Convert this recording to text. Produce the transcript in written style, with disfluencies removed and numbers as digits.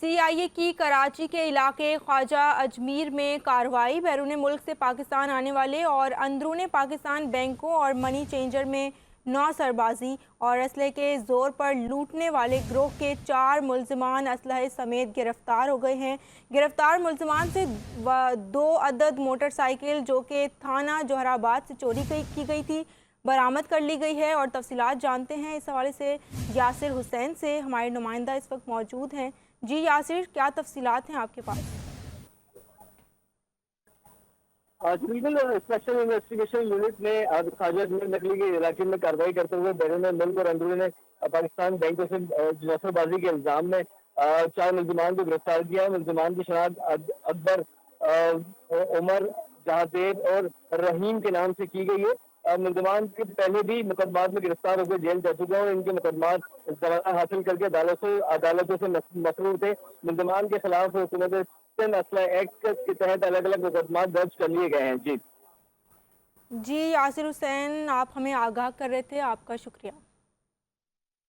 CIA की कराची के इलाके ख्वाजा अजमीर में कार्रवाई। बैरून मुल्क से पाकिस्तान आने वाले और अंदरूनी पाकिस्तान बैंकों और मनी चेंजर में 9 सरबाजी और असले के जोर पर लूटने वाले गिरोह के 4 मुल्जिमान असलहे समेत गिरफ्तार हो गए हैं। गिरफ्तार मुल्जिमान से 2 अदद मोटरसाइकिल जो कि थाना जोहराबाद से चोरी की गई थी बरामद कर ली गई है। और तफसीलात जानते हैं इस हवाले से यासिर हुसैन से। हमारे नुमाइंदा इस वक्त मौजूद हैं। जी यासिर, क्या तफसीलात हैं आपके पास? बिल्कुल, स्पेशल इन्वेस्टिगेशन यूनिट ने आज ख्वाजा अजमीर नकली के इलाके में कार्रवाई करते हुए बैरून मुल्क और अंदरूनी पाकिस्तान बैंकों से नौसरबाजी के इल्जाम में 4 मुल्जिमान को गिरफ्तार किया। मुल्जिमान की शनाख्त अकबर, उमर, जहादेव और रहीम के नाम से की गई है। मुल्जिमान के पहले भी मुकदमात में गिरफ्तार होकर जेल जा चुके हैं और इनके मुकदमात जमानत हासिल करके अदालतों से मसरूर थे। मुल्जिमान के खिलाफ हुकूमत सिंध असला एक्ट के तहत अलग अलग मुकदमात दर्ज कर लिए गए हैं। जी जी यासिर हुसैन, आप हमें आगाह कर रहे थे, आपका शुक्रिया।